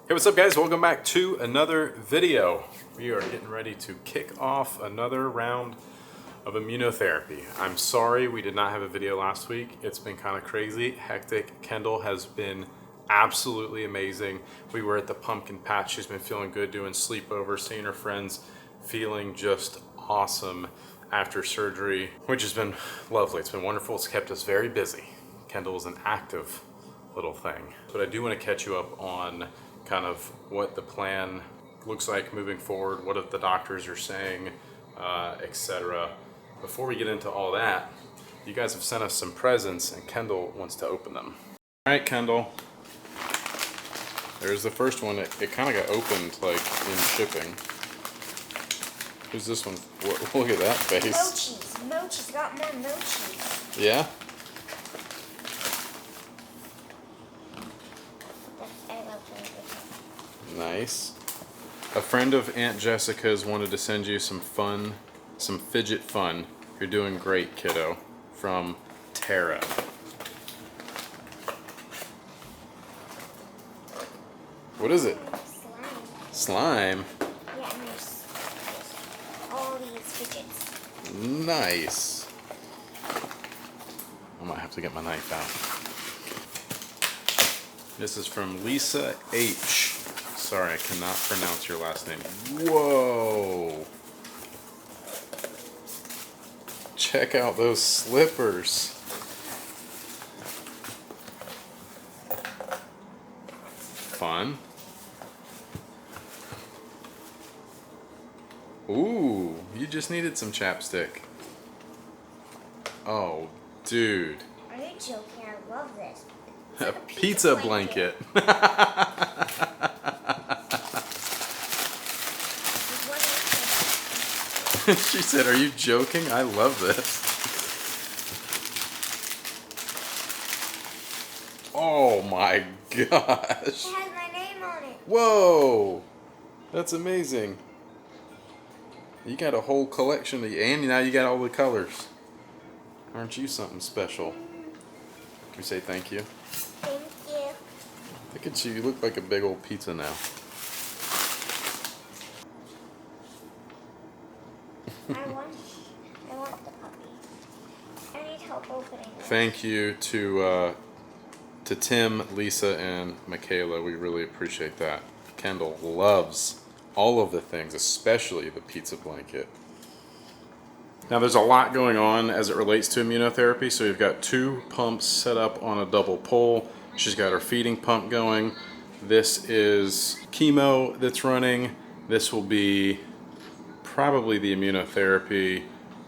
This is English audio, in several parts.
Hey, what's up guys? Welcome back to another video. We are getting ready to kick off another round of immunotherapy. I'm sorry we did not have a video last week. It's been kind of crazy, hectic. Kendall has been absolutely amazing. We were at the pumpkin patch. She's been feeling good, doing sleepovers, seeing her friends, feeling just awesome after surgery, which has been lovely. It's been wonderful. It's kept us very busy. Kendall is an active little thing. But I do want to catch you up on kind of what the plan looks like moving forward, what the doctors are saying, etc. Before we get into all that, you guys have sent us some presents and Kendall wants to open them. All right, Kendall. There's the first one. It kind of got opened like in shipping. Who's this one? Look at that face. Mochi's got more mochis. Yeah? Nice. A friend of Aunt Jessica's wanted to send you some fun, some fidget fun. You're doing great, kiddo. From Tara. What is it? Slime. Slime? Yeah, and there's all these fidgets. Nice. I might have to get my knife out. This is from Lisa H. Sorry, I cannot pronounce your last name. Whoa! Check out those slippers. Fun. Ooh, you just needed some chapstick. Oh, dude. Are you joking? I love this. It's A like a pizza blanket. She said, "Are you joking? I love this." Oh my gosh. It has my name on it. Whoa. That's amazing. You got a whole collection of, and now you got all the colors. Aren't you something special? Can we say thank you? Thank you. Look at you. You look like a big old pizza now. I want the puppy. I need help opening it. Thank you to Tim, Lisa, and Michaela. We really appreciate that. Kendall loves all of the things, especially the pizza blanket. Now there's a lot going on as it relates to immunotherapy. So you've got 2 pumps set up on a double pole. She's got her feeding pump going. This is chemo that's running. This will be probably the immunotherapy,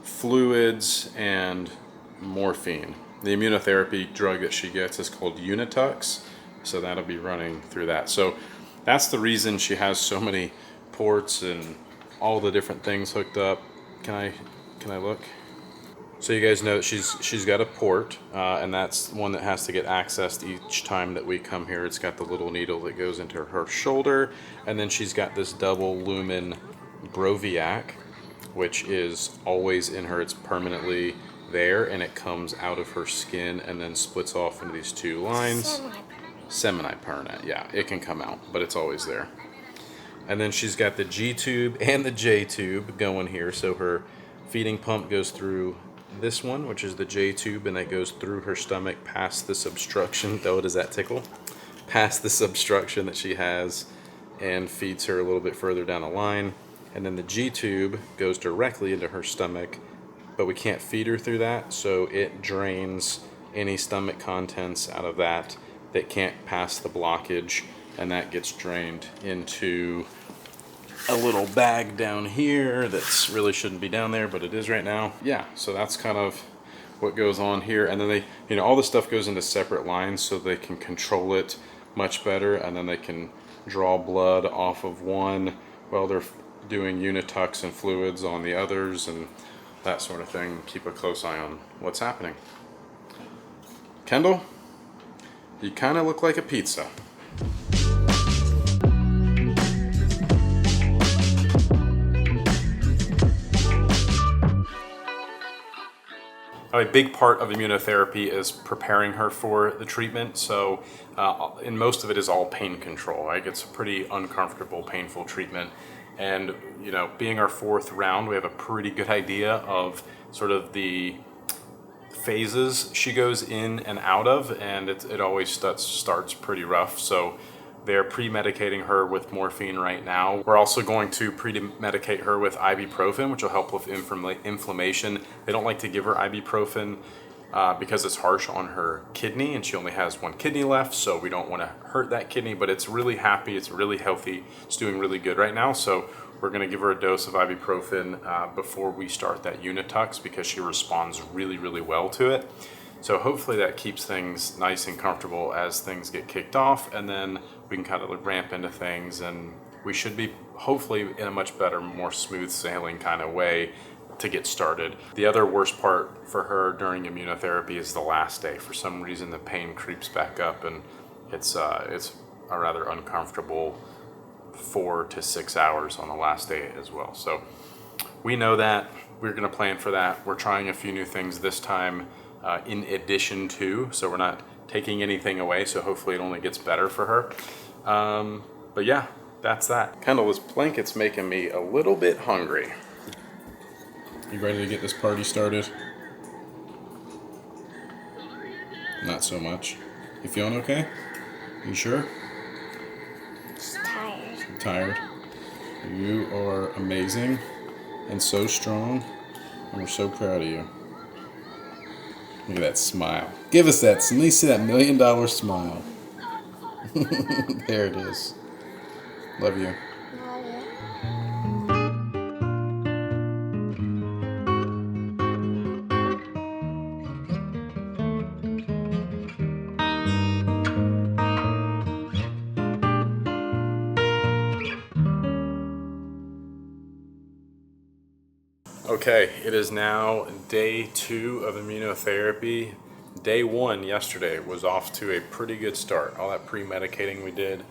fluids, and morphine. The immunotherapy drug that she gets is called Unitux, so that'll be running through that. So that's the reason she has so many ports and all the different things hooked up. Can I look? So you guys know that she's got a port, and that's one that has to get accessed each time that we come here. It's got the little needle that goes into her shoulder, and then she's got this double lumen Broviac, which is always in her. It's permanently there, and it comes out of her skin and then splits off into these 2 lines. Semi-permanent, yeah, it can come out, but it's always there. And then she's got the G tube and the J tube going here, so her feeding pump goes through this one, which is the J tube, and that goes through her stomach past this obstruction. Oh, does that tickle? Past this obstruction that she has, and feeds her a little bit further down the line. And then the G tube goes directly into her stomach, but we can't feed her through that, so it drains any stomach contents out of that can't pass the blockage, and that gets drained into a little bag down here that's really shouldn't be down there, but it is right now. Yeah, so that's kind of what goes on here. And then they, all this stuff goes into separate lines so they can control it much better, and then they can draw blood off of one while they're doing Unitux and fluids on the others and that sort of thing. Keep a close eye on what's happening. Kendall, you kind of look like a pizza. Oh a big part of immunotherapy is preparing her for the treatment. So, and most of it is all pain control. Right? It's a pretty uncomfortable, painful treatment. And, you know, being our 4th round, we have a pretty good idea of sort of the phases she goes in and out of, and it always starts pretty rough. So they're pre-medicating her with morphine right now. We're also going to pre-medicate her with ibuprofen, which will help with inflammation. They don't like to give her ibuprofen because it's harsh on her kidney, and she only has 1 kidney left, so we don't want to hurt that kidney, but it's really happy, it's really healthy, it's doing really good right now. So we're going to give her a dose of ibuprofen before we start that Unitux, because she responds really, really well to it. So hopefully that keeps things nice and comfortable as things get kicked off, and then we can kind of ramp into things, and we should be hopefully in a much better, more smooth sailing kind of way to get started. The other worst part for her during immunotherapy is the last day. For some reason the pain creeps back up, and it's a rather uncomfortable 4 to 6 hours on the last day as well. So we know that, we're going to plan for that. We're trying a few new things this time in addition to, so we're not taking anything away, so hopefully it only gets better for her. But yeah, that's that. Kendall, this blanket's making me a little bit hungry. You ready to get this party started? Not so much. You feeling okay? You sure? Just tired. Tired? You are amazing and so strong, and we're so proud of you. Look at that smile. Give us that. Let me see that $1 million smile. There it is. Love you. Love you. Okay, it is now day 2 of immunotherapy. Day 1 yesterday was off to a pretty good start. All that pre-medicating we did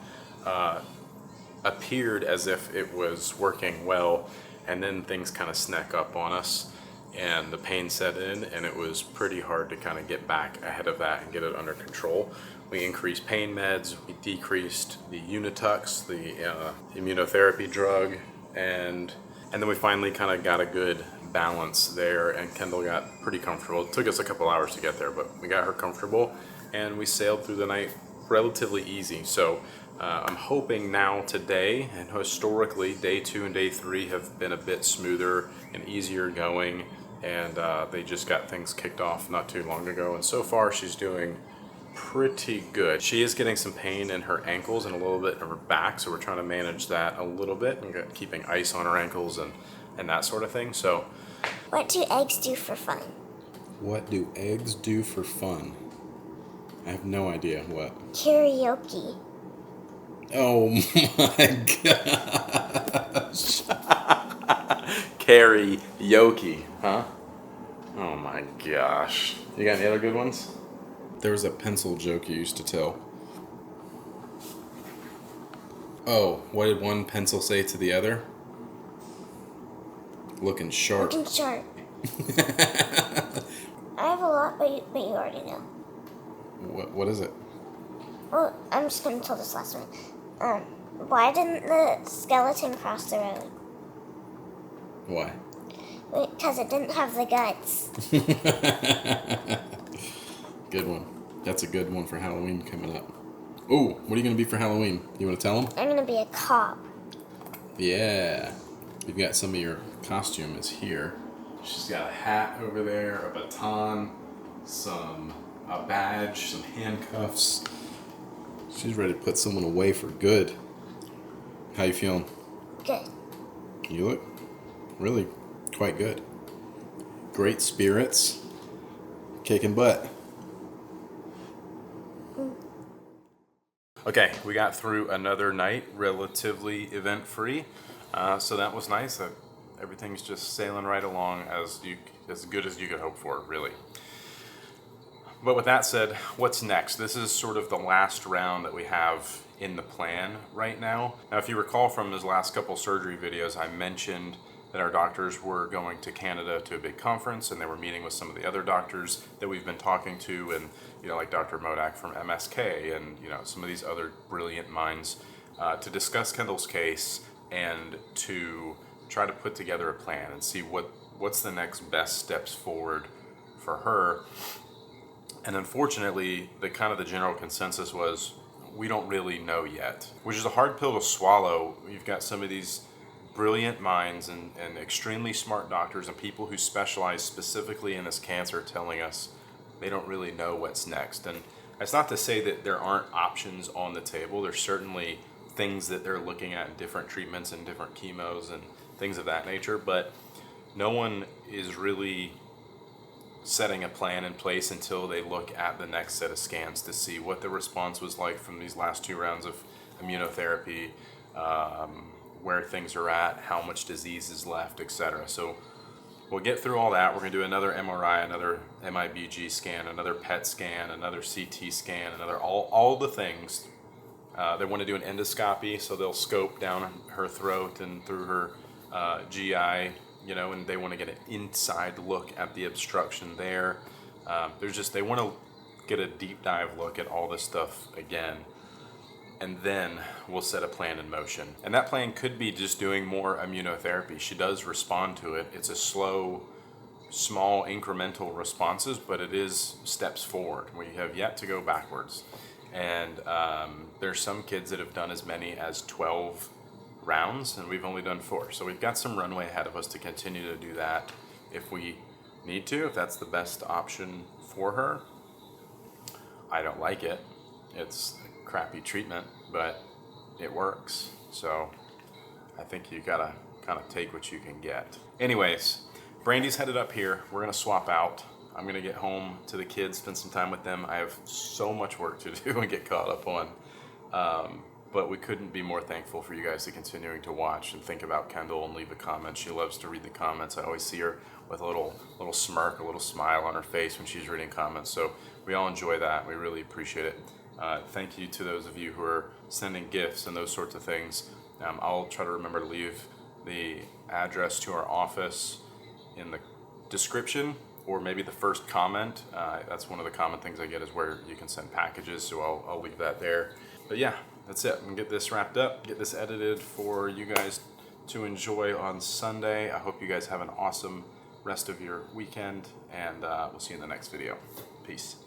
appeared as if it was working well, and then things kind of snuck up on us and the pain set in, and it was pretty hard to kind of get back ahead of that and get it under control. We increased pain meds, we decreased the Unitux, the immunotherapy drug, and then we finally kind of got a good balance there, and Kendall got pretty comfortable. It took us a couple hours to get there, but we got her comfortable, and we sailed through the night relatively easy. So I'm hoping now today, and historically, day 2 and day 3 have been a bit smoother and easier going, and they just got things kicked off not too long ago, and so far she's doing pretty good. She is getting some pain in her ankles and a little bit in her back, so we're trying to manage that a little bit and keeping ice on her ankles and that sort of thing. So, What do eggs do for fun? what do eggs do for fun? I have no idea. What? Karaoke. Oh my gosh. Karaoke, huh? Oh my gosh. You got any other good ones? There was a pencil joke you used to tell. Oh, what did one pencil say to the other? Looking sharp. Looking sharp. I have a lot, but you already know. What is it? Well, I'm just going to tell this last one. Why didn't the skeleton cross the road? Why? Because it didn't have the guts. Good one. That's a good one for Halloween coming up. Oh, what are you going to be for Halloween? You want to tell them? I'm going to be a cop. Yeah. We've got some of your costume is here. She's got a hat over there, a baton, a badge, some handcuffs. She's ready to put someone away for good. How you feeling? Good. You look really quite good. Great spirits. Kicking butt. Okay, we got through another night relatively event-free, so that was nice. Everything's just sailing right along as good as you could hope for, really. But with that said, what's next? This is sort of the last round that we have in the plan right now. Now, if you recall from his last couple surgery videos, I mentioned that our doctors were going to Canada to a big conference, and they were meeting with some of the other doctors that we've been talking to, and like Dr. Modak from MSK, and some of these other brilliant minds, to discuss Kendall's case and to try to put together a plan and see what's the next best steps forward for her. And unfortunately, the general consensus was, we don't really know yet, which is a hard pill to swallow. You've got some of these brilliant minds and extremely smart doctors and people who specialize specifically in this cancer telling us they don't really know what's next. And that's not to say that there aren't options on the table. There's certainly things that they're looking at in different treatments and different chemos and things of that nature, but no one is really setting a plan in place until they look at the next set of scans to see what the response was like from these last 2 rounds of immunotherapy, where things are at, how much disease is left, etc. So we'll get through all that. We're going to do another MRI, another MIBG scan, another PET scan, another CT scan, another all the things. They want to do an endoscopy, so they'll scope down her throat and through her GI, and they want to get an inside look at the obstruction there. They want to get a deep dive look at all this stuff again, and then we'll set a plan in motion. And that plan could be just doing more immunotherapy. She does respond to it. It's a slow, small, incremental responses, but it is steps forward. We have yet to go backwards. And there's some kids that have done as many as 12 rounds, and we've only done 4. So we've got some runway ahead of us to continue to do that if we need to, if that's the best option for her. I don't like it. It's a crappy treatment, but it works. So I think you gotta kind of take what you can get. Anyways, Brandy's headed up here. We're gonna swap out. I'm gonna get home to the kids, spend some time with them. I have so much work to do and get caught up on. But we couldn't be more thankful for you guys to continuing to watch and think about Kendall and leave a comment. She loves to read the comments. I always see her with a little smirk, a little smile on her face when she's reading comments. So we all enjoy that. We really appreciate it. Thank you to those of you who are sending gifts and those sorts of things. I'll try to remember to leave the address to our office in the description, or maybe the first comment. That's one of the common things I get, is where you can send packages, so I'll leave that there. But yeah, that's it. I'm gonna get this wrapped up, get this edited for you guys to enjoy on Sunday. I hope you guys have an awesome rest of your weekend, and we'll see you in the next video. Peace.